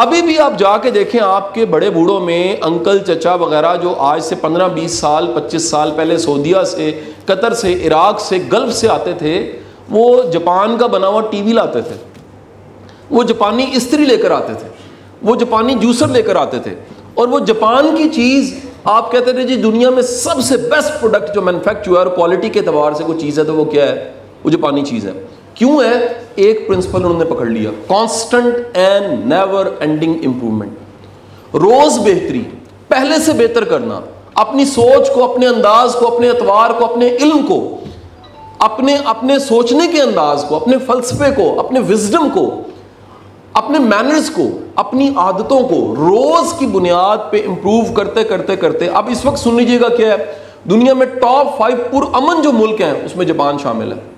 अभी भी आप जाके देखें, आपके बड़े बूढ़ों में अंकल चचा वगैरह जो आज से 15-20 साल 25 साल पहले सऊदीया से, कतर से, इराक से, गल्फ से आते थे, वो जापान का बना हुआ टीवी लाते थे, वो जापानी इस्त्री लेकर आते थे, वो जापानी जूसर लेकर आते थे, और वो जापान की चीज़ आप कहते थे जी दुनिया में सबसे बेस्ट प्रोडक्ट जो मैन्युफैक्चर हुआ और क्वालिटी के एतबार से कोई चीज़ है तो वो क्या है, वो जापानी चीज़ है। क्यों है? एक प्रिंसिपल उन्होंने पकड़ लिया, constant and never ending improvement. रोज बेहतरी, पहले से बेहतर करना, अपनी सोच को, अपने अंदाज को, अपने एतबार को, अपने इल्म को, अपने सोचने के अंदाज को, अपने फलसफे को, अपने विजडम को, अपने मैनर्स को, अपनी आदतों को रोज की बुनियाद पे इंप्रूव करते करते करते। अब इस वक्त सुन लीजिएगा क्या है, दुनिया में टॉप 5 पुरअमन जो मुल्क हैं उसमें जापान शामिल है।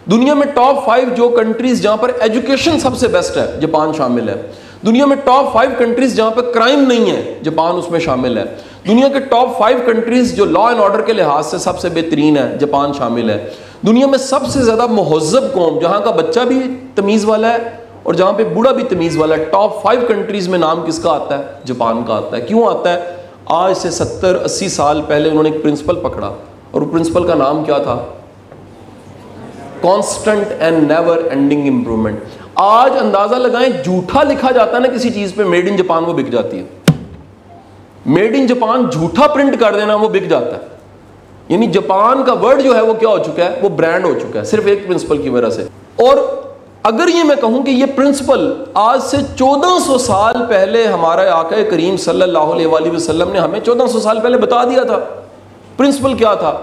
दुनिया में टॉप 5 जो कंट्रीज जहां पर एजुकेशन सबसे बेस्ट है, जापान शामिल है। दुनिया में टॉप 5 कंट्रीज जहां पर क्राइम नहीं है, जापान उसमें शामिल है। दुनिया के टॉप 5 कंट्रीज जो लॉ एंड ऑर्डर के लिहाज से सबसे बेहतरीन है, जापान शामिल है। दुनिया में सबसे ज्यादा महज़ब कौम, जहां का बच्चा भी तमीज वाला है और जहां पे बूढ़ा भी तमीज वाला है, टॉप 5 कंट्रीज में नाम किसका आता है? जापान का आता है। क्यों आता है? आज से 70-80 साल पहले उन्होंने एक प्रिंसिपल पकड़ा, और वो प्रिंसिपल का नाम क्या था? Constant and never ending improvement. आज अंदाजा लगाएं, झूठा लिखा जाता है ना किसी चीज पे, मेड इन जापान, वो बिक जाती है। मेड इन जापान झूठा प्रिंट कर देना, वो बिक जाता है। यानी जापान का वर्ड जो है वो क्या हो चुका है? वो ब्रांड हो चुका है, सिर्फ एक प्रिंसिपल की वजह से। और अगर ये मैं कहूं कि ये प्रिंसिपल आज से 1400 साल पहले हमारा आका करीम सल्लल्लाहु अलैहि वसल्लम ने हमें 1400 साल पहले बता दिया था। प्रिंसिपल क्या था?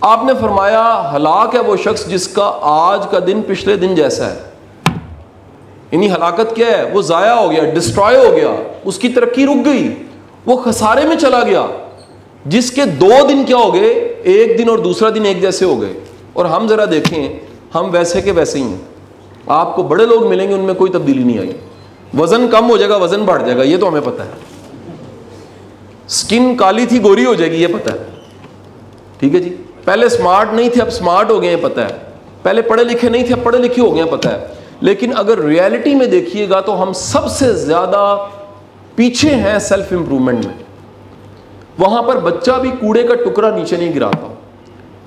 आपने फरमाया हलाक है वो शख्स जिसका आज का दिन पिछले दिन जैसा है। यानी हलाकत क्या है? वो जाया हो गया, डिस्ट्रॉय हो गया, उसकी तरक्की रुक गई, वो खसारे में चला गया, जिसके 2 दिन क्या हो गए? एक दिन और दूसरा दिन एक जैसे हो गए। और हम जरा देखें, हम वैसे के वैसे ही हैं। आपको बड़े लोग मिलेंगे, उनमें कोई तब्दीली नहीं आई। वजन कम हो जाएगा, वजन बढ़ जाएगा, ये तो हमें पता है। स्किन काली थी गोरी हो जाएगी, ये पता है, ठीक है जी। पहले स्मार्ट नहीं थे, अब स्मार्ट हो गए, पता है। पहले पढ़े लिखे नहीं थे, अब पढ़े लिखे हो गए, पता है। लेकिन अगर रियलिटी में देखिएगा तो हम सबसे ज्यादा पीछे हैं सेल्फ इंप्रूवमेंट में। वहां पर बच्चा भी कूड़े का टुकड़ा नीचे नहीं गिराता।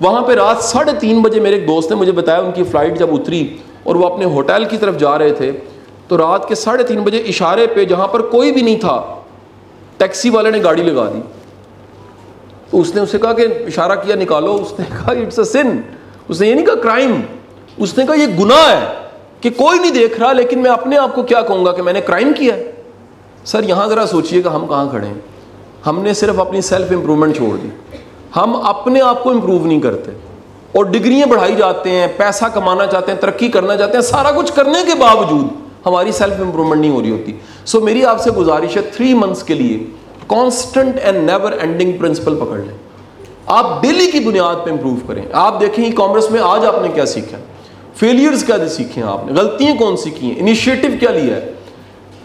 वहां पर रात 3:30 बजे मेरे एक दोस्त ने मुझे बताया, उनकी फ्लाइट जब उतरी और वो अपने होटल की तरफ जा रहे थे, तो रात के 3:30 बजे इशारे पे, जहां पर कोई भी नहीं था, टैक्सी वाले ने गाड़ी लगा दी। तो उसने उसे कहा कि इशारा किया निकालो, उसने कहा इट्स अ सिन। उसने ये नहीं कहा क्राइम, उसने कहा ये गुनाह है कि कोई नहीं देख रहा, लेकिन मैं अपने आप को क्या कहूंगा कि मैंने क्राइम किया है। सर यहां जरा सोचिएगा हम कहां खड़े हैं। हमने सिर्फ अपनी सेल्फ इंप्रूवमेंट छोड़ दी, हम अपने आप को इंप्रूव नहीं करते, और डिग्रियां बढ़ाई जाते हैं, पैसा कमाना चाहते हैं, तरक्की करना चाहते हैं, सारा कुछ करने के बावजूद हमारी सेल्फ इंप्रूवमेंट नहीं हो रही होती। सो मेरी आपसे गुजारिश है, 3 मंथ्स के लिए constant and never ending principle पकड़ लें। आप डेली की बुनियाद पे इंप्रूव करें। आप देखें ई कॉमर्स में आज आपने क्या सीखा, फेलियर्स क्या सीखे हैं आपने, गलतियां कौन सी की हैं, इनिशिएटिव क्या लिया है,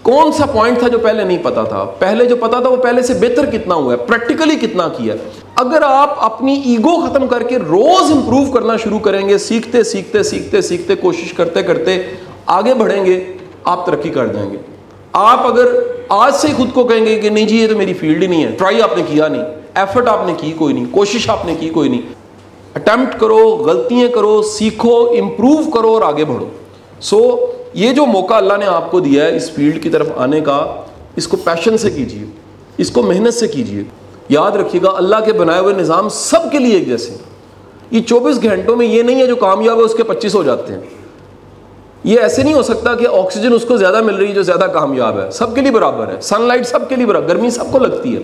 कौन सा पॉइंट था जो पहले नहीं पता था, पहले जो पता था वो पहले से बेहतर कितना हुआ है, प्रैक्टिकली कितना किया है। अगर आप अपनी ईगो खत्म करके रोज इंप्रूव करना शुरू करेंगे, सीखते सीखते सीखते सीखते, कोशिश करते करते आगे बढ़ेंगे, आप तरक्की कर जाएंगे। आप अगर आज से खुद को कहेंगे कि नहीं जी ये तो मेरी फील्ड ही नहीं है, ट्राई आपने किया नहीं, एफर्ट आपने की कोई नहीं, कोशिश आपने की कोई नहीं, अटेम्प्ट करो, गलतियां करो, सीखो, इंप्रूव करो और आगे बढ़ो। सो ये जो मौका अल्लाह ने आपको दिया है इस फील्ड की तरफ आने का, इसको पैशन से कीजिए, इसको मेहनत से कीजिए। याद रखिएगा अल्लाह के बनाए हुए निज़ाम सबके लिए एक जैसे हैं। ये 24 घंटों में ये नहीं है जो कामयाब है उसके 25 हो जाते हैं। ये ऐसे नहीं हो सकता कि ऑक्सीजन उसको ज्यादा मिल रही है जो ज्यादा कामयाब है, सबके लिए बराबर है, सनलाइट सबके लिए बराबर, गर्मी सबको लगती है।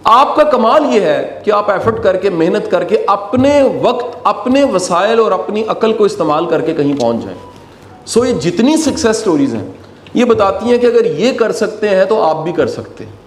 आपका कमाल ये है कि आप एफर्ट करके, मेहनत करके, अपने वक्त, अपने वसाइल और अपनी अकल को इस्तेमाल करके कहीं पहुंच जाएं। सो ये जितनी सक्सेस स्टोरीज हैं ये बताती हैं कि अगर ये कर सकते हैं तो आप भी कर सकते हैं।